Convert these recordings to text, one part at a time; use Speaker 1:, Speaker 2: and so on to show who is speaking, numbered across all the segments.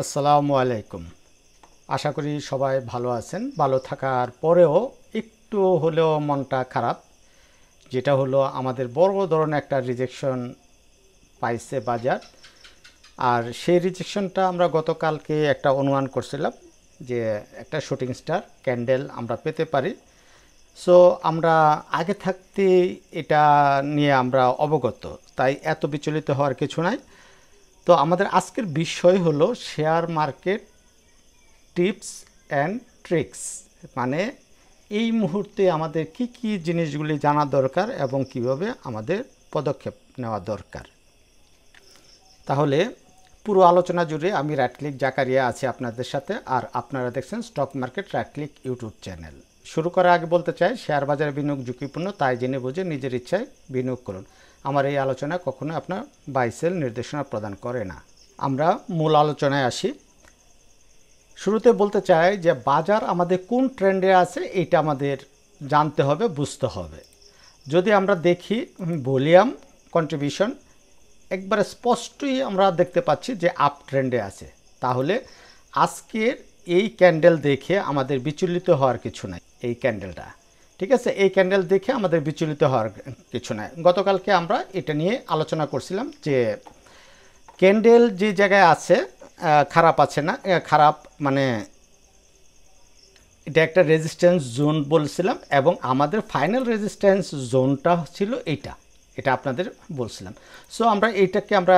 Speaker 1: আসসালামু আলাইকুম। আশা করি সবাই ভালো আছেন। ভালো থাকার পরেও একটু হলেও মনটা খারাপ, যেটা হলো আমাদের বড় ধরনের একটা রিজেকশন পাইছে বাজার। আর সেই রিজেকশনটা আমরা গতকালকে একটা অনুমান করছিলাম যে একটা শুটিং স্টার ক্যান্ডেল আমরা পেতে পারি। সো আমরা আগে থাকতে এটা নিয়ে আমরা অবগত, তাই এত বিচলিত হওয়ার কিছু নাই। তো আমাদের আজকের বিষয় হলো share market tips and tricks, মানে এই মুহূর্তে আমাদের কি কি জিনিসগুলি জানা দরকার এবং কিভাবে আমাদের পদক্ষেপ নেওয়া দরকার। তাহলে পুরো আলোচনা জুড়ে আমি রাইটক্লিক জাকারিয়া আছি আপনাদের সাথে, আর আপনারা দেখছেন স্টক মার্কেট রাইটক্লিক ইউটিউব চ্যানেল। শুরু করার আগে বলতে চাই, শেয়ার বাজারে বিনিয়োগ ঝুঁকিপূর্ণ, তাই জেনে বুঝে নিজের ইচ্ছায় বিনিয়োগ করুন। আমার এই আলোচনা কখনো আপনার বাই সেল নির্দেশনা প্রদান করে না। আমরা মূল আলোচনায় আসি। শুরুতে বলতে চাই যে বাজার আমাদের কোন ট্রেন্ডে আছে এটা আমাদের জানতে হবে, বুঝতে হবে। যদি আমরা দেখি ভলিউম কন্ট্রিবিউশন একবারে স্পষ্টই আমরা দেখতে পাচ্ছি যে আপ ট্রেন্ডে আছে, তাহলে আজকের এই ক্যান্ডেল দেখে আমাদের বিচলিত হওয়ার কিছু নাই। এই ক্যান্ডেলটা ঠিক আছে, এই ক্যান্ডেল দেখে আমাদের বিচলিত হওয়ার কিছু নাই। গতকালকে আমরা এটা নিয়ে আলোচনা করছিলাম যে ক্যান্ডেল যে জায়গায় আছে খারাপ আছে না, খারাপ মানে এটা একটা রেজিস্ট্যান্স জোন বলছিলাম, এবং আমাদের ফাইনাল রেজিস্ট্যান্স জোনটা ছিল এইটা, এটা আপনাদের বলছিলাম। সো আমরা এইটাকে আমরা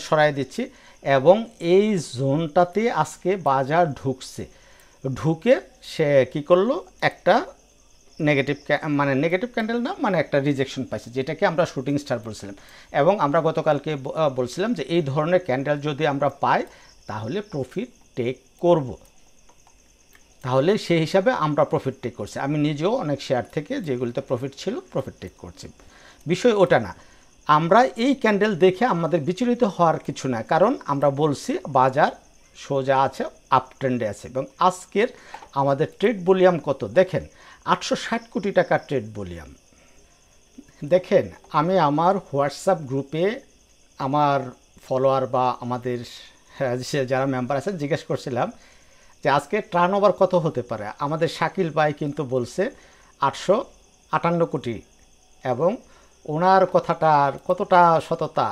Speaker 1: সরাই দিচ্ছি, এবং এই জোনটাতে আজকে বাজার ঢুকছে। ঢুকে সে কি করলো, একটা নেগেটিভ মানে নেগেটিভ ক্যান্ডেল না, মানে একটা রিজেকশন পাইছে, যেটাকে আমরা শুটিং স্টার বলছিলাম। এবং আমরা গতকালকে বলছিলাম যে এই ধরনের ক্যান্ডেল যদি আমরা পাই তাহলে প্রফিট টেক করব। তাহলে সেই হিসাবে আমরা প্রফিট টেক করছি। আমি নিজেও অনেক শেয়ার থেকে যেগুলিতে প্রফিট ছিল প্রফিট টেক করছি। বিষয় ওটা না, আমরা এই ক্যান্ডেল দেখে আমাদের বিচলিত হওয়ার কিছু না, কারণ আমরা বলছি বাজার সোজা আছে, আপ ট্রেন্ডে আছে। এবং আজকের আমাদের ট্রেড ভলিউম কত দেখেন, 860 কোটি টাকা ট্রেড ভলিউম। দেখেন, আমি আমার হোয়াটসঅ্যাপ গ্রুপে আমার ফলোয়ার বা আমাদের যারা মেম্বার আছেন জিজ্ঞেস করছিলাম যে আজকে টার্নওভার কত হতে পারে। আমাদের শাকিল ভাই কিন্তু বলছে 858 কোটি, এবং ওনার কথাটার কতটা সততা,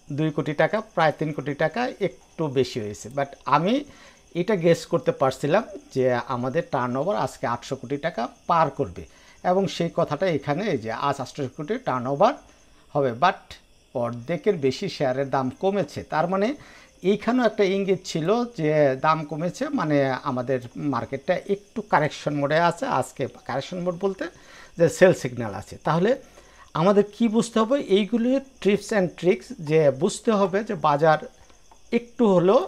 Speaker 1: 2 কোটি টাকা, প্রায় 3 কোটি টাকা একটু বেশি হয়েছে। বাট আমি এটা গেস করতে পারছিলাম যে আমাদের টার্নওভার আজকে 800 কোটি টাকা পার করবে, এবং সেই কথাটা এখানে যে আজ 800 কোটি টার্নওভার হবে। বাট অর্ধেকের বেশি শেয়ারের দাম কমেছে, তার মানে এইখানেও একটা ইঙ্গিত ছিল যে দাম কমেছে, মানে আমাদের মার্কেটটা একটু কারেকশন মোডে আছে। আজকে কারেকশন মোড বলতে যে সেল সিগন্যাল আছে। তাহলে আমাদের কি বুঝতে হবে, এইগুলি টিপস অ্যান্ড ট্রিক্স, যে বুঝতে হবে যে বাজার একটু হলেও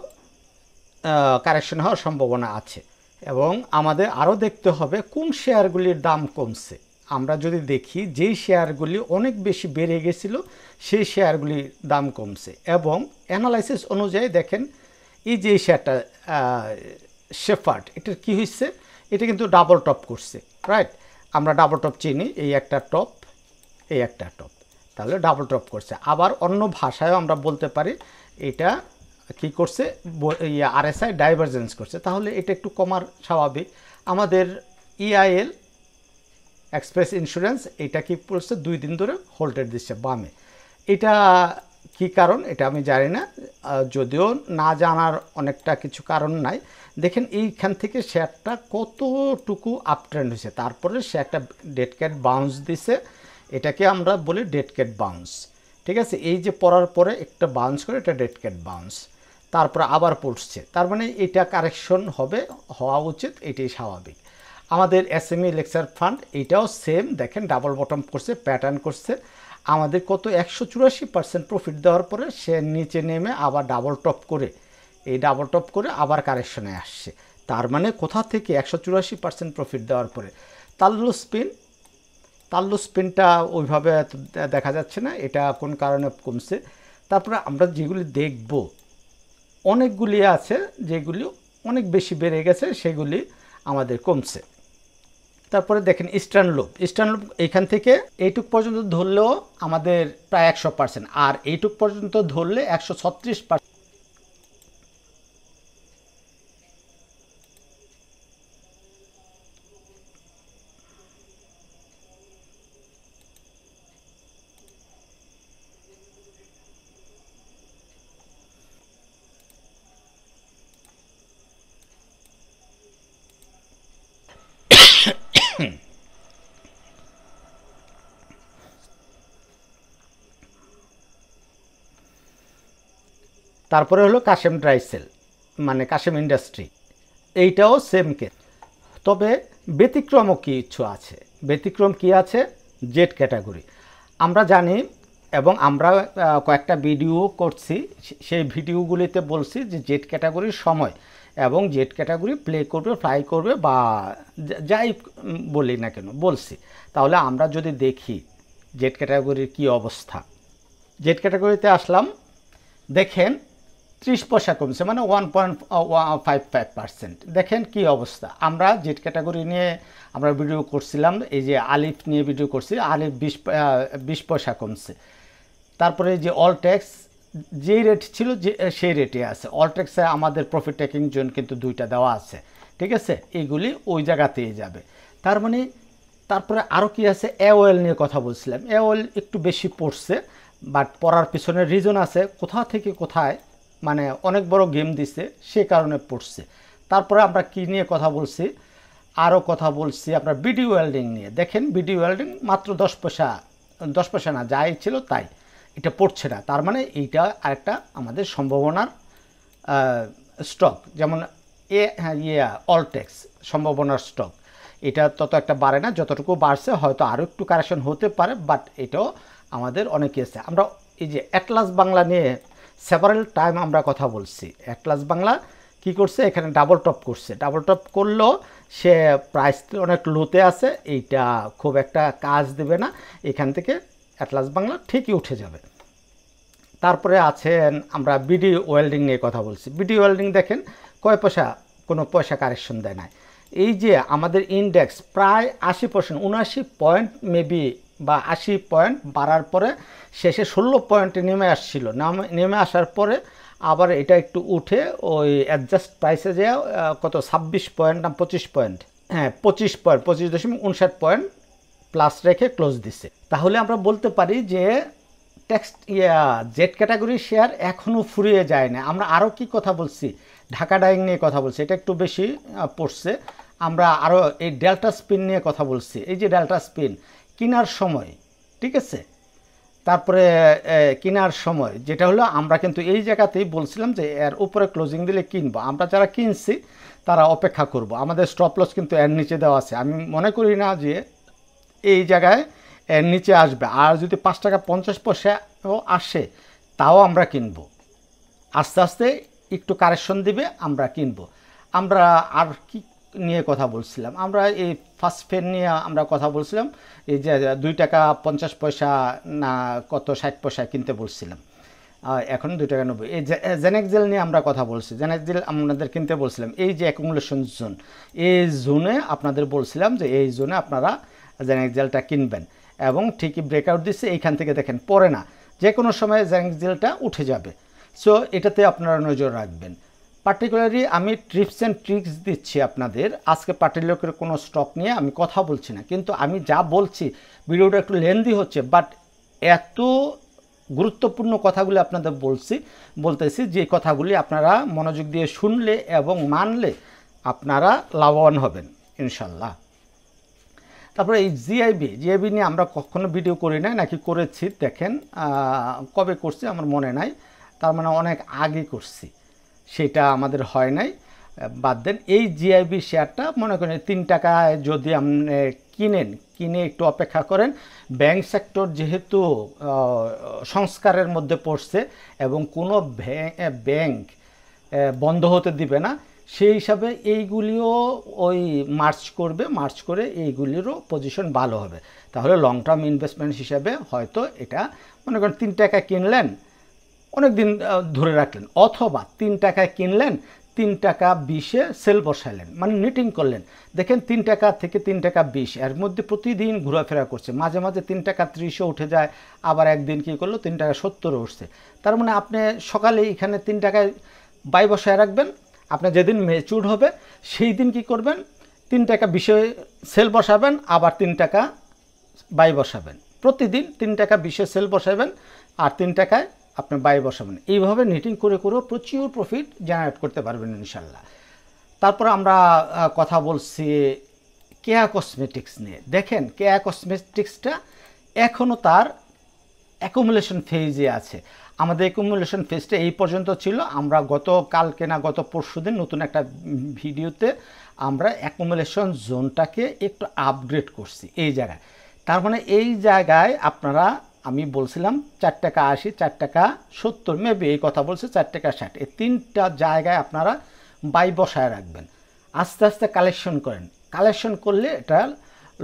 Speaker 1: কারেকশন হওয়ার সম্ভাবনা আছে। এবং আমাদের আরও দেখতে হবে কোন শেয়ারগুলির দাম কমছে। আমরা যদি দেখি যেই শেয়ারগুলি অনেক বেশি বেড়ে গেছিলো সেই শেয়ারগুলির দাম কমছে। এবং অ্যানালাইসিস অনুযায়ী দেখেন এই যে শেয়ারটা শেফার্ড, এটার কী হয়েছে, এটা কিন্তু ডাবল টপ করছে, রাইট? আমরা ডাবল টপ চিনি, এই একটা টপ, এই একটা টপ, তাহলে ডাবল টপ করছে। আবার অন্য ভাষায়ও আমরা বলতে পারি এটা কি করছে, আরএসআই ডাইভারজেন্স করছে, তাহলে এটা একটু কমার স্বাভাবিক। আমাদের ইআইএল এক্সপ্রেস ইন্স্যুরেন্স এটা কি করছে, 2 দিন ধরে হোল্ডের দিচ্ছে বামে। এটা কি কারণ এটা আমি জানি না, যদিও না জানার অনেকটা কিছু কারণ নাই। দেখেন এইখান থেকে শেয়ারটা কতটুকু আপ ট্রেন্ড হয়েছে, তারপরে সে একটা ডেড ক্যাট বাউন্স দিছে, এটাকে আমরা বলি ডেড ক্যাট বাউন্স। ঠিক আছে, এই যে পড়ার পরে একটা বাউন্স করে, এটা ডেড ক্যাট বাউন্স, তারপরে আবার পড়ছে, তার মানে এটা কারেকশন হবে, হওয়া উচিত, এটাই স্বাভাবিক। আমাদের এসএমই লেকচার ফান্ড এটাও সেম, দেখেন ডাবল বটম করছে, প্যাটার্ন করছে। আমাদের কত 184% প্রফিট দেওয়ার পরে সে নিচে নেমে আবার ডাবল টপ করে, এই ডাবল টপ করে আবার কারেকশনে আসছে। তার মানে কোথা থেকে 184% প্রফিট দেওয়ার পরে তাল্লু স্পিনটা ওইভাবে দেখা যাচ্ছে না, এটা কোন কারণে কমছে। তারপরে আমরা যেগুলি দেখব, অনেকগুলি আছে যেগুলি অনেক বেশি বেড়ে গেছে, সেগুলি আমাদের কমছে। তারপরে দেখেন ইস্টার্ন লুপ এইখান থেকে এইটুক পর্যন্ত ধরলেও আমাদের প্রায় 100%, আর এইটুক পর্যন্ত ধরলে 136%। তারপরে হলো কাশেম ড্রাই সেল, মানে কাশেম ইন্ডাস্ট্রি, এইটাও সেম কেস। তবে ব্যতিক্রমও কিছু আছে। ব্যতিক্রম কি আছে? Z category. আমরা জানি এবং আমরা কয়েকটা ভিডিও করছি, সেই ভিডিওগুলিতে বলছি যে জেড ক্যাটাগরির সময় এবং জেড ক্যাটাগরি প্লে করবে, ফ্লাই করবে বা যাই বলি না কেন বলছি। তাহলে আমরা যদি দেখি জেড ক্যাটাগরির কি অবস্থা, জেড ক্যাটাগরিতে আসলাম, দেখেন 30 পয়সা কমছে, মানে 1.55%। দেখেন কি অবস্থা। আমরা জেড ক্যাটাগরি নিয়ে আমরা ভিডিও করছিলাম, এই যে আলিফ নিয়ে ভিডিও করছি, আলিফ 20 পয়সা কমছে। তারপরে যে অল ট্যাক্স যেই রেট ছিল যে সেই রেটে আছে। অল ট্যাক্সে আমাদের প্রফিট টেকিং জোন কিন্তু 2টা দেওয়া আছে, ঠিক আছে, এইগুলি ওই জায়গাতেই যাবে। তার মানে তারপরে আরও কি আছে, অয়েল নিয়ে কথা বলছিলাম। অয়েল একটু বেশি পড়ছে, বাট পড়ার পিছনে রিজন আছে, কোথা থেকে কোথায় মানে অনেক বড় গেম দিছে, সে কারণে পড়ছে। তারপরে আমরা কি নিয়ে কথা বলছি, আরও কথা বলছি আমরা বিডি ওয়েল্ডিং নিয়ে। দেখেন বিডি ওয়েল্ডিং মাত্র 10 পয়সা না, যাই ছিল তাই, এটা পড়ছে না। তার মানে এইটা আরেকটা আমাদের সম্ভাবনার স্টক, যেমন অল ট্যাক্স সম্ভাবনার স্টক, এটা তত একটা বাড়ে না, যতটুকু বাড়ছে হয়তো আরও একটু কারেকশন হতে পারে, বাট এটাও আমাদের অনেকে আছে। আমরা এই যে অ্যাটলাস বাংলা নিয়ে সেভারাল টাইম আমরা কথা বলছি। অ্যাটলাস বাংলা কি করছে, এখানে ডাবল টপ করছে, ডাবল টপ করলেও সে প্রাইস অনেক লোতে আছে, এইটা খুব একটা কাজ দেবে না, এখান থেকে অ্যাটলাস বাংলা ঠিকই উঠে যাবে। তারপরে আছেন আমরা বিডি ওয়েল্ডিং নিয়ে কথা বলছি। বিডি ওয়েল্ডিং দেখেন কয় পয়সা, কোনো পয়সা কারেকশন দেয় নাই। এই যে আমাদের ইন্ডেক্স প্রায় 80%, 79 পয়েন্ট মেবি বা 80 পয়েন্ট বাড়ার পরে শেষে 16 পয়েন্টে নেমে আসছিল, নেমে আসার পরে আবার এটা একটু উঠে ওই অ্যাডজাস্ট প্রাইসে যে কত 26 পয়েন্ট না 25 পয়েন্ট, হ্যাঁ 25.59 পয়েন্ট প্লাস রেখে ক্লোজ দিছে। তাহলে আমরা বলতে পারি যে জেড ক্যাটাগরি শেয়ার এখনও ফুরিয়ে যায় না। আমরা আরও কি কথা বলছি, ঢাকা ডাইং নিয়ে কথা বলছি, এটা একটু বেশি পড়ছে। আমরা আরও এই ডেল্টা স্পিন নিয়ে কথা বলছি। এই যে ডেল্টা স্পিন কেনার সময়, ঠিক আছে, তারপরে কেনার সময় যেটা হলো আমরা কিন্তু এই জায়গাতেই বলছিলাম যে এর উপরে ক্লোজিং দিলে কিনবো। আমরা যারা কিনছি তারা অপেক্ষা করব, আমাদের স্টপ লস কিন্তু এর নিচে দেওয়া আছে। আমি মনে করি না যে এই জায়গায় এর নিচে আসবে, আর যদি 5 টাকা 50 পয়সাও আসে তাও আমরা কিনবো। আস্তে আস্তে একটু কারেকশন দিবে, আমরা কিনবো। আমরা আর কি নিয়ে কথা বলছিলাম, আমরা এই ফার্স্ট ফেন নিয়ে আমরা কথা বলছিলাম, এই যে 2 টাকা 50 পয়সা না কত 60 পয়সায় কিনতে বলছিলাম, এখন 2 টাকা 90। এই জেনেক্সেল নিয়ে আমরা কথা বলছি, জেনেক্সেল আপনাদের কিনতে বলছিলাম। এই যে অ্যাকুমুলেশন জোন, এই জোনে আপনাদের বলছিলাম যে এই জোনে আপনারা জেনেক্সেলটা কিনবেন, এবং ঠিকই ব্রেকআউট দিচ্ছে। এইখান থেকে দেখেন পরে না, যে কোনো সময় জেনেক্সেলটা উঠে যাবে। সো এটাতে আপনারা নজর রাখবেন। পার্টিকুলারলি আমি টিপস অ্যান্ড ট্রিক্স দিচ্ছি আপনাদের। আজকে পার্টিকুলার কোনো স্টক নিয়ে আমি কথা বলছি না, কিন্তু আমি যা বলছি ভিডিওটা একটু লেন্দি হচ্ছে, বাট এত গুরুত্বপূর্ণ কথাগুলি আপনাদের বলতেছি যে কথাগুলি আপনারা মনোযোগ দিয়ে শুনলে এবং মানলে আপনারা লাভবান হবেন ইনশাল্লাহ। তারপরে এই জিআইবি নিয়ে আমরা কখনো ভিডিও করি নাই, নাকি করেছি দেখেন, কবে করছি আমার মনে নাই, তার মানে অনেক আগে করছি, সেটা আমাদের হয় নাই, বাদ দেন। এই জিআইবি শেয়ারটা মনে করেন 3 টাকায় যদি আপনি কিনে একটু অপেক্ষা করেন, ব্যাংক সেক্টর যেহেতু সংস্কারের মধ্যে পড়ছে এবং কোনো ব্যাংক বন্ধ হতে দিবে না, সেই হিসাবে এইগুলিও ওই মার্চ করে এইগুলিরও পজিশন ভালো হবে। তাহলে লং টার্ম ইনভেস্টমেন্ট হিসাবে হয়তো এটা মনে করেন 3 টাকা কিনলেন, অনেক দিন ধরে রাখলেন, অথবা 3 টাকায় কিনলেন, 3 টাকা 20-এ সেল বসাইলেন, মানে নিটিং করলেন। দেখেন 3 টাকা থেকে 3 টাকা 20 এর মধ্যে প্রতিদিন ঘোরাফেরা করছে, মাঝে মাঝে 3 টাকা 30-এ উঠে যায়, আবার একদিন কী করলো 3 টাকা 70-এ উঠছে। তার মানে আপনি সকালে এখানে 3 টাকায় বাই বসায় রাখবেন, আপনার যেদিন ম্যাচিউর হবে সেই দিন কী করবেন, 3 টাকা 20-এ সেল বসাবেন, আবার 3 টাকা বাই বসাবেন। প্রতিদিন 3 টাকা 20-এ সেল বসাবেন আর 3 টাকায় আপনি বাই বসাবেন। এইভাবে নিটিং করে প্রচুর প্রফিট জেনারেট করতে পারবেন ইনশাল্লাহ। তারপর আমরা কথা বলছি কেয়া কসমেটিক্স নিয়ে। দেখেন কেয়া কসমেটিক্সটা এখনও তার অ্যাকুমুলেশন ফেজে আছে। আমাদের অ্যাকুমুলেশন ফেজটা এই পর্যন্ত ছিল। আমরা গতকালকে না গত পরশুদিন নতুন একটা ভিডিওতে আমরা অ্যাকুমুলেশন জোনটাকে একটু আপগ্রেড করছি এই জায়গায়। তার মানে এই জায়গায় আপনারা, আমি বলছিলাম 4 টাকা 80, 4 টাকা 70, মেবি এই কথা বলছি 4 টাকা 60, এই 3টা জায়গায় আপনারা বাই বসায় রাখবেন। আস্তে আস্তে কালেকশন করেন, কালেকশন করলে এটা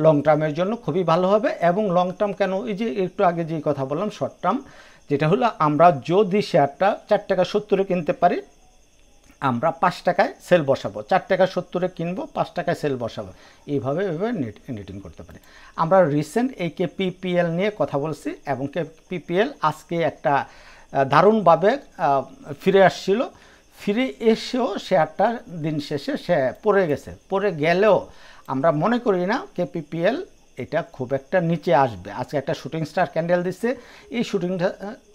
Speaker 1: লং টার্মের জন্য খুবই ভালো হবে। এবং লং টার্ম কেন, এই যে একটু আগে যে কথা বললাম শর্ট টার্ম, যেটা হলো আমরা যদি শেয়ারটা 4 টাকা 70-এ কিনতে পারি, আমরা 5 টাকায় সেল বসাবো, 4 টাকা 70-এ কিনবো, 5 টাকায় সেল বসাবো, এইভাবে নেটিং করতে পারি। আমরা রিসেন্ট এই কেপিপিএল নিয়ে কথা বলছি এবং কেপিপিএল আজকে একটা দারুণভাবে ফিরে আসছিল। ফিরে এসেও শেয়ারটা দিন শেষে সে পড়ে গেছে। পড়ে গেলেও আমরা মনে করি না কেপিপিএল এটা খুব একটা নিচে আসবে। আজকে একটা শুটিং স্টার ক্যান্ডেল দিচ্ছে, এই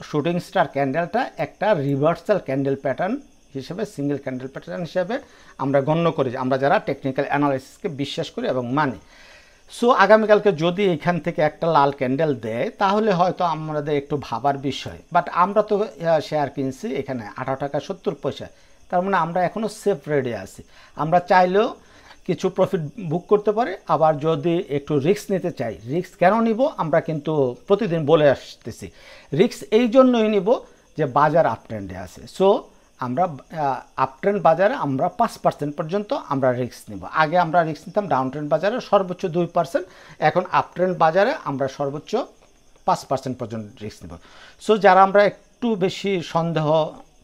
Speaker 1: শুটিং স্টার ক্যান্ডেলটা একটা রিভার্সাল ক্যান্ডেল প্যাটার্ন হিসেবে, সিঙ্গেল ক্যান্ডেল প্যাটার্ন হিসেবে আমরা গণ্য করি, আমরা যারা টেকনিক্যাল অ্যানালাইসিসকে বিশ্বাস করি এবং মানি। সো আগামীকালকে যদি এখান থেকে একটা লাল ক্যান্ডেল দেয় তাহলে হয়তো আমাদের একটু ভাবার বিষয়। বাট আমরা তো শেয়ার কিনছি এখানে 18 টাকা 70 পয়সা, তার মানে আমরা এখনও সেফ রেডি আছি। আমরা চাইলেও কিছু প্রফিট বুক করতে পারি, আবার যদি একটু রিস্ক নিতে চাই, রিস্ক কেন নিব আমরা কিন্তু প্রতিদিন বলে আসতেছি। রিস্ক এই জন্যই নিব যে বাজার আপট্রেন্ডে আছে। সো আমরা আপট্রেন্ড বাজারে আমরা 5% পর্যন্ত আমরা রিস্ক নিব। আগে আমরা রিস্ক নিতাম ডাউন ট্রেন্ড বাজারে সর্বোচ্চ 2%, এখন আপট্রেন্ড বাজারে আমরা সর্বোচ্চ 5% পর্যন্ত রিস্ক নেব। সো যারা আমরা একটু বেশি সন্দেহ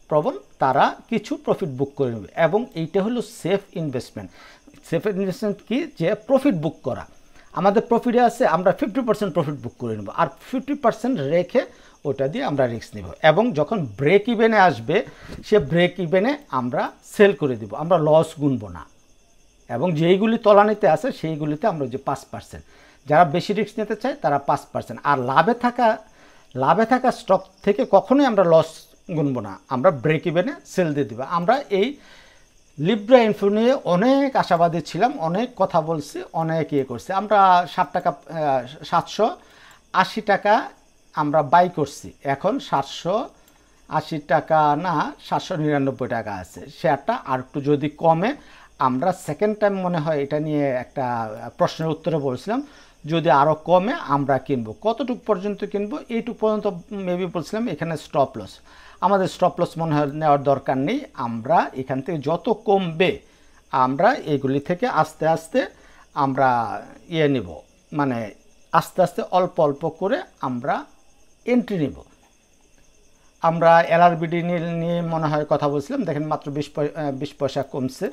Speaker 1: প্রবণ তারা কিছু প্রফিট বুক করে নেবে, এবং এইটা হলো সেফ ইনভেস্টমেন্ট। সেফ ইনভেস্টমেন্ট কি, যে প্রফিট বুক করা। আমাদের প্রফিটে আছে, আমরা 50% প্রফিট বুক করে নেব, আর 50% রেখে ওটা দিয়ে আমরা রিস্ক নেব। এবং যখন ব্রেক ইভেনে আসবে সে ব্রেক ইভেনে আমরা সেল করে দিব, আমরা লস গুনবো না। এবং যেইগুলি তলানিতে আছে সেইগুলিতে আমরা যে 5%, যারা বেশি রিস্ক নিতে চায় তারা 5%। আর লাভে থাকা স্টক থেকে কখনোই আমরা লস গুনবো না, আমরা ব্রেক ইভেনে সেল দিয়ে দিব। আমরা এই লিব্রা ইনফো নিয়ে অনেক আশাবাদী ছিলাম, অনেক কথা বলছি, অনেক ইয়ে করছি। আমরা 780 টাকা আমরা বাই করছি, এখন 780 টাকা না 799 টাকা আছে শেয়ারটা। আর একটু যদি কমে, আমরা সেকেন্ড টাইম মনে হয় এটা নিয়ে একটা প্রশ্নের উত্তরে বলছিলাম, যদি আরও কমে আমরা কিনবো। কতটুকু পর্যন্ত কিনবো, এইটুকু পর্যন্ত মেবি বলছিলাম। এখানে স্টপ লস, আমাদের স্টপ লস মনে হয় নেওয়ার দরকার নেই। আমরা এখান থেকে যত কমবে আমরা এগুলি থেকে আস্তে আস্তে আমরা নিব, মানে আস্তে আস্তে অল্প অল্প করে আমরা এন্ট্রি নিব। আমরা এলআরবিডি নিয়ে মনে হয় কথা বলছিলাম, দেখেন মাত্র 20 পয়সা কমছে।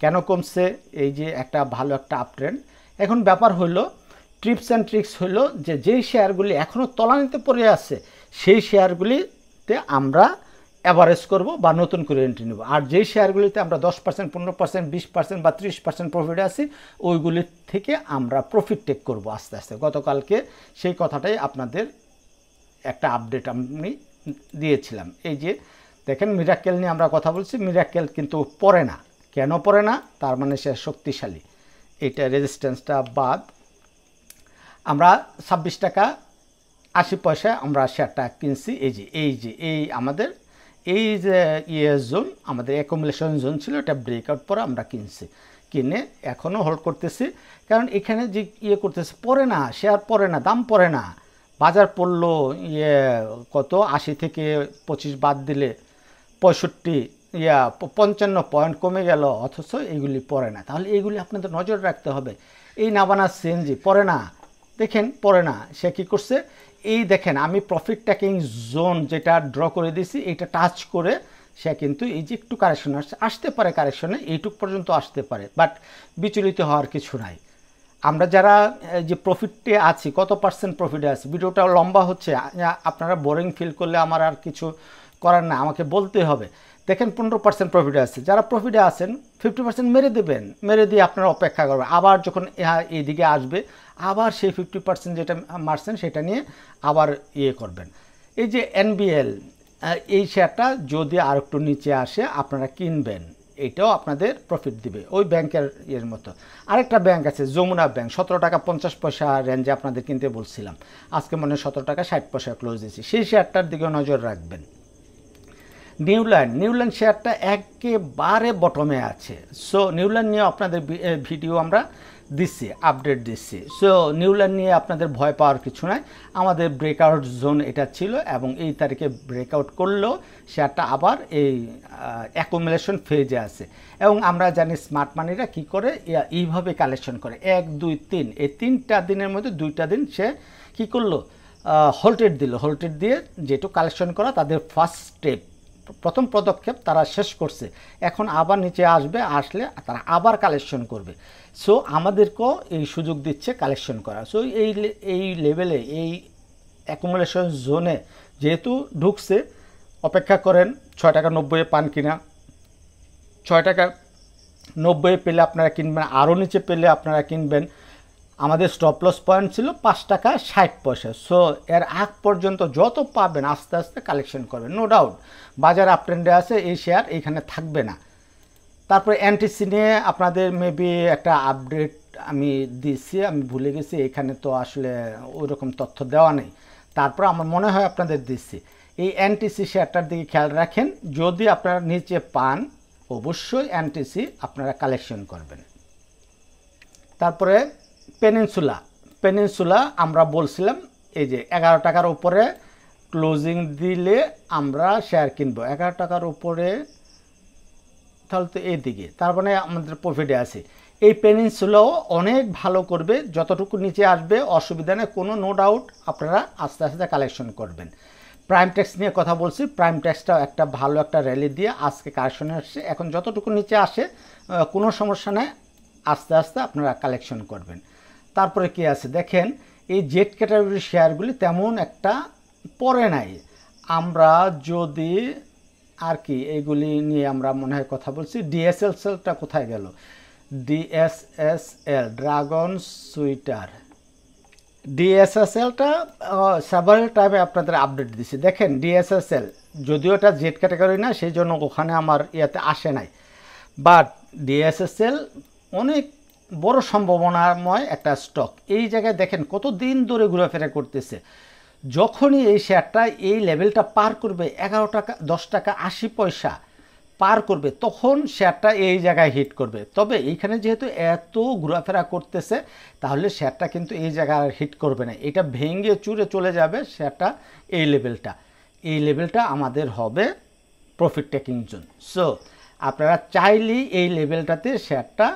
Speaker 1: কেন কমছে, এই যে একটা ভালো একটা আপট্রেন্ড। এখন ব্যাপার হলো টিপস অ্যান্ড ট্রিক্স হলো যে যেই শেয়ারগুলি এখনও তলানিতে পড়ে আছে সেই শেয়ারগুলিতে আমরা অ্যাভারেজ করব বা নতুন করে এন্ট্রি নেব। আর যেই শেয়ারগুলিতে আমরা 10%, 15%, 20% বা 30% প্রফিটে আছি ওইগুলি থেকে আমরা প্রফিট টেক করব আস্তে আস্তে। গতকালকে সেই কথাটাই আপনাদের একটা আপডেট আমি দিয়েছিলাম। এই যে দেখেন মিরাক্কেল নিয়ে আমরা কথা বলছি, মিরাক্কেল কিন্তু পড়ে না। কেন পড়ে না, তার মানে সে শক্তিশালী। এইটা রেজিস্ট্যান্সটা বাদ আমরা 26 টাকা 80 পয়সায় আমরা শেয়ারটা কিনছি। এই আমাদের এই যে জোন, আমাদের অ্যাকুমুলেশন জোন ছিল, এটা ব্রেকআউট পরে আমরা কিনে এখনও হোল্ড করতেছি। কারণ এখানে যে করতেছে, পড়ে না, শেয়ার পড়ে না, দাম পড়ে না। বাজার পড়লো কত 80 থেকে 25 বাদ দিলে 55 পয়েন্ট কমে গেল, অথচ এইগুলি পড়ে না। তাহলে এইগুলি আপনাদের নজর রাখতে হবে। এই নাবানা সিএনজি পড়ে না, দেখেন পড়ে না। সে কী করছে, এই দেখেন আমি প্রফিট ট্যাকিং জোন যেটা ড্র করে দিয়েছি এইটা টাচ করে সে কিন্তু এই যে একটু কারেকশন আসতে পারে, কারেকশনে এইটুক পর্যন্ত আসতে পারে, বাট বিচলিত হওয়ার কিছু নাই। আমরা যারা যে প্রফিটে আছি, কত পার্সেন্ট প্রফিটে আছি, ভিডিওটা লম্বা হচ্ছে, আপনারা বোরিং ফিল করলে আমার আর কিছু করার না, আমাকে বলতে হবে। দেখেন 15% প্রফিটে আছে, যারা প্রফিটে আছেন 50% মেরে দেবেন, মেরে দিয়ে আপনারা অপেক্ষা করবেন। আবার যখন এইদিকে আসবে আবার সেই 50% যেটা মারছেন সেটা নিয়ে আবার করবেন। এই যে এনবিএল, এই শেয়ারটা যদি আর একটু নিচে আসে আপনারা কিনবেন। এইটাও আপনাদের প্রফিট দিবে ওই ব্যাংকের এর মতো। আরেকটা ব্যাংক আছে যমুনা ব্যাংক, 17 টাকা 50 পয়সা রেঞ্জে আপনাদের কিনতে বলছিলাম, আজকে মনে হয় 17 টাকা 60 পয়সা ক্লোজ দিয়েছি, সেই শেয়ারটার দিকে নজর রাখবেন। নিউল্যান্ড শেয়ারটা একেবারে বটমে আছে। সো নিউল্যান্ড নিয়ে আপনাদের ভিডিও আমরা দিচ্ছি, আপডেট দিচ্ছি। সো নিউল্যান্ড নিয়ে আপনাদের ভয় পাওয়ার কিছু নাই, আমাদের ব্রেকআউট জোন এটা ছিল এবং এই তারিখে ব্রেকআউট করলেও শেয়ারটা আবার এই অ্যাকুমুলেশন ফেজে আছে। এবং আমরা জানি স্মার্ট মানিরা কী করে, এইভাবে কালেকশন করে 1 2 3, এই 3টা দিনের মধ্যে 2টা দিন সে কী করলো, হোল্টেড দিল, হোল্টেড দিয়ে যেটুকু কালেকশন করা তাদের ফার্স্ট স্টেপ, প্রথম পদক্ষেপ তারা শেষ করছে, এখন আবার নিচে আসবে, আসলে তারা আবার কালেকশন করবে। সো আমাদেরকেও এই সুযোগ দিচ্ছে কালেকশন করা। সো এই লেভেলে এই অ্যাকুমুলেশন জোনে যেহেতু ঢুকছে, অপেক্ষা করেন 6 টাকা 90 পান কিনা, 6 টাকা 90 পেলে আপনারা কিনবেন, আরও নিচে পেলে আপনারা কিনবেন। আমাদের স্টপ লস পয়েন্ট ছিল 5 টাকা 60 পয়সা। সো এর আগ পর্যন্ত যত পাবেন আস্তে আস্তে কালেকশন করবেন, নো ডাউট বাজার আপ ট্রেন্ডে আছে, এই শেয়ার এইখানে থাকবে না। তারপরে এনটিসি নিয়ে আপনাদের মেবি একটা আপডেট আমি দিচ্ছি, আমি ভুলে গেছি, এখানে তো আসলে ওই রকম তথ্য দেওয়া নেই, তারপর আমার মনে হয় আপনাদের দিচ্ছি। এই এনটিসি শেয়ারটার দিকে খেয়াল রাখেন, যদি আপনারা নিচে পান অবশ্যই এনটিসি আপনারা কালেকশন করবেন। তারপরে পেনিনসুলা আমরা বলছিলাম এই যে 11 টাকার উপরে ক্লোজিং দিলে আমরা শেয়ার কিনবো, 11 টাকার উপরে, তাহলে তো এইদিকে, তার মানে আমাদের প্রফিটে আছে। এই পেনিনসুলাও অনেক ভালো করবে, যতটুকু নিচে আসবে অসুবিধা নেই, কোনো নো ডাউট আপনারা আস্তে আস্তে কালেকশন করবেন। প্রাইম ট্যাক্স নিয়ে কথা বলছি, প্রাইম ট্যাক্সটাও একটা ভালো একটা র্যালি দিয়ে আজকে কালেকশনে আসছে, এখন যতটুকু নিচে আসে কোনো সমস্যা নেই, আস্তে আস্তে আপনারা কালেকশন করবেন। তারপরে কি আছে দেখেন, এই জেড ক্যাটাগরির শেয়ারগুলি তেমন একটা পড়ে নাই। আমরা যদি আর কি এইগুলি নিয়ে আমরা মনে হয় কথা বলছি, ডিএসএলটা কোথায় গেল, ডিএসএসএল ড্রাগন সুইটার, ডিএসএসএলটা সেভারাল টাইমে আপনাদের আপডেট দিচ্ছি। দেখেন ডিএসএসএল যদিও এটা জেড ক্যাটাগরি না, সেই জন্য ওখানে আমার ইয়াতে আসে নাই, বাট ডিএসএসএল অনেক বড় সম্ভাবনাময় একটা স্টক। এই জায়গায় দেখেন কত দিন ধরে ঘোরাফেরা করতেছে, যখনই এই শেয়ারটা এই লেভেলটা পার করবে 11 টাকা 10 টাকা 80 পয়সা পার করবে, তখন শেয়ারটা এই জায়গায় হিট করবে। তবে এইখানে যেহেতু এত ঘোরাফেরা করতেছে, তাহলে শেয়ারটা কিন্তু এই জায়গায় হিট করবে না, এটা ভেঙে চুরে চলে যাবে শেয়ারটা, এই লেভেলটা আমাদের হবে প্রফিট টেকিং জোন। সো আপনারা চাইলেই এই লেভেলটাতে শেয়ারটা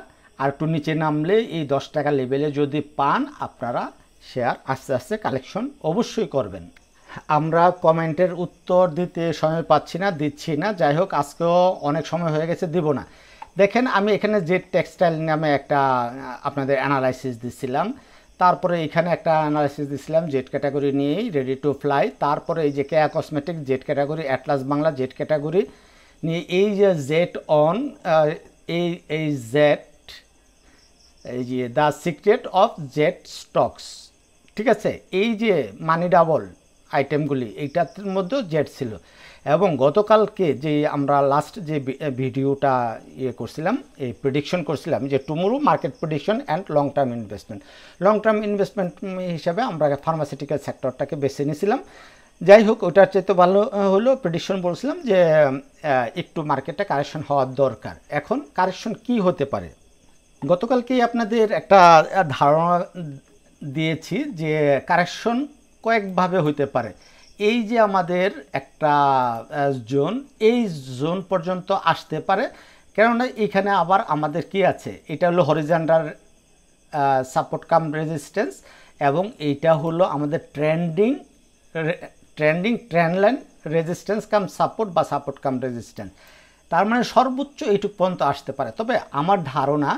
Speaker 1: আর একটু নিচে নামলে এই 10 টাকা লেভেলে যদি পান, আপনারা শেয়ার আস্তে আস্তে কালেকশন অবশ্যই করবেন। আমরা কমেন্টের উত্তর দিতে সময় পাচ্ছি না, দিচ্ছি না, যাই হোক আজকেও অনেক সময় হয়ে গেছে, দিব না। দেখেন আমি এখানে জেড টেক্সটাইল নামে একটা আপনাদের অ্যানালাইসিস দিচ্ছিলাম, তারপরে এখানে একটা অ্যানালাইসিস দিচ্ছিলাম জেড ক্যাটাগরি নিয়েই, রেডি টু ফ্লাই। তারপরে এই যে Keya cosmetic Z category, Atlas Bangla Z category নিয়ে, এই যে জেড অন, এই জেড, এই যে the secret of Z stocks, ঠিক আছে, এই যে মানি ডাবল আইটেমগুলি এইটার মধ্যেও জেড ছিল। এবং গতকালকে যে আমরা লাস্ট যে ভিডিওটা করছিলাম, এই প্রেডিকশন করছিলাম যে tomorrow market prediction and long term investment হিসাবে আমরা ফার্মাসিউটিক্যাল সেক্টরটাকে বেছে নিয়েছিলাম। যাই হোক ওটার চাইতে ভালো হলো, প্রেডিকশন বলছিলাম যে একটু মার্কেটটা কারেকশন হওয়ার দরকার। এখন কারেকশন কি হতে পারে, গতকালকেই আপনাদের একটা ধারণা দিয়েছি যে কারেকশন কয়েকভাবে হতে পারে। এই যে আমাদের একটা জোন, এই জোন পর্যন্ত আসতে পারে, কেননা এখানে আবার আমাদের কি আছে, এটা হলো হরিজন্টাল সাপোর্ট কাম রেজিস্ট্যান্স, এবং এইটা হলো আমাদের ট্রেন্ড লাইন রেজিস্ট্যান্স কাম সাপোর্ট বা সাপোর্ট কাম রেজিস্ট্যান্স। তার মানে সর্বোচ্চ এইটুক পর্যন্ত আসতে পারে। তবে আমার ধারণা,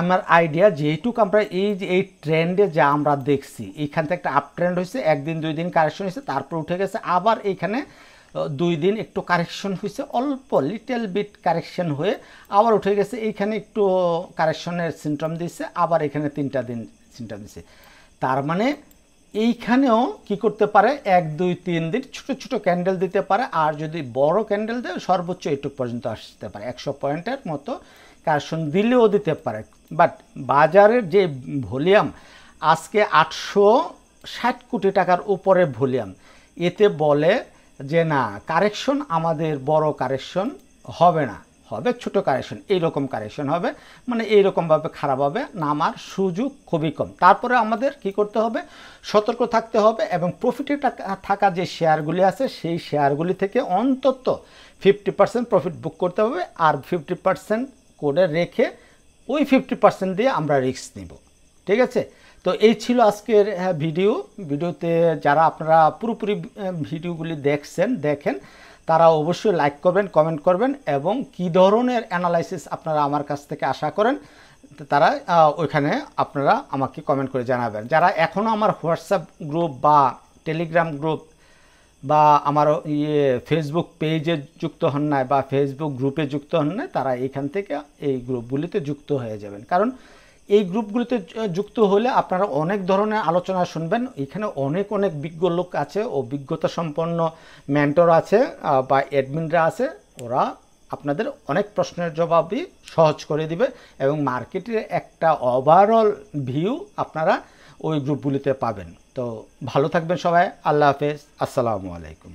Speaker 1: আমার আইডিয়া, যেহেতুক আমরা এই যে এই ট্রেন্ডে যা আমরা দেখছি, এইখান থেকে একটা আপ ট্রেন্ড হয়েছে, একদিন 2 দিন কারেকশন হয়েছে, তারপর উঠে গেছে, আবার এইখানে 2 দিন একটু কারেকশন হয়েছে, অল্প লিটল বিট কারেকশন হয়ে আবার উঠে গেছে, এইখানে একটু কারেকশনের সিমটম দিচ্ছে, আবার এখানে 3টা দিন সিমটম দিচ্ছে। তার মানে এইখানেও কি করতে পারে 1 2 3 দিন ছোট ছোট ক্যান্ডেল দিতে পারে, আর যদি বড় ক্যান্ডেল দেয় সর্বোচ্চ এইটুকু পর্যন্ত আসতে পারে, 100 পয়েন্টের মতো কারেকশন দিলেও দিতে পারে। বাট বাজারের যে ভলিউম আজকে 860 কোটি টাকার উপরে ভলিউম, এতে বলে যে না কারেকশন আমাদের বড় কারেকশন হবে না, হবে ছোট কারেকশন, এইরকম কারেকশন হবে, মানে এইরকমভাবে খারাপ হবে, নামার সুযোগ খুবই কম। তারপরে আমাদের কি করতে হবে, সতর্ক থাকতে হবে এবং প্রফিটে থাকা যে শেয়ারগুলি আছে সেই শেয়ারগুলি থেকে অন্তত 50% প্রফিট বুক করতে হবে, আর 50% করে রেখে ওই 50% দিয়ে আমরা রিস্ক নিব। ঠিক আছে, তো এই ছিল আজকের ভিডিওতে যারা আপনারা পুরোপুরি ভিডিওগুলি দেখেন তারা অবশ্যই লাইক করবেন, কমেন্ট করবেন, এবং কি ধরনের অ্যানালাইসিস আপনারা আমার কাছ থেকে আশা করেন তারা ওইখানে আপনারা আমাকে কমেন্ট করে জানাবেন। যারা এখনও আমার হোয়াটসঅ্যাপ গ্রুপ বা টেলিগ্রাম গ্রুপ বা আমার ফেসবুক পেজে যুক্ত হন নাই বা ফেসবুক গ্রুপে যুক্ত হন নাই, তারা এখান থেকে এই গ্রুপগুলিতে যুক্ত হয়ে যাবেন। কারণ এই গ্রুপগুলিতে যুক্ত হলে আপনারা অনেক ধরনের আলোচনা শুনবেন। এখানে অনেক বিজ্ঞ লোক আছে, অভিজ্ঞতা সম্পন্ন মেন্টর আছে বা অ্যাডমিনরা আছে, ওরা আপনাদের অনেক প্রশ্নের জবাবই সহজ করে দিবে এবং মার্কেটের একটা ওভারঅল ভিউ আপনারা ওই গ্রুপগুলিতে পাবেন। তো ভালো থাকবেন সবাই, আল্লাহ হাফেজ, আসসালামু আলাইকুম।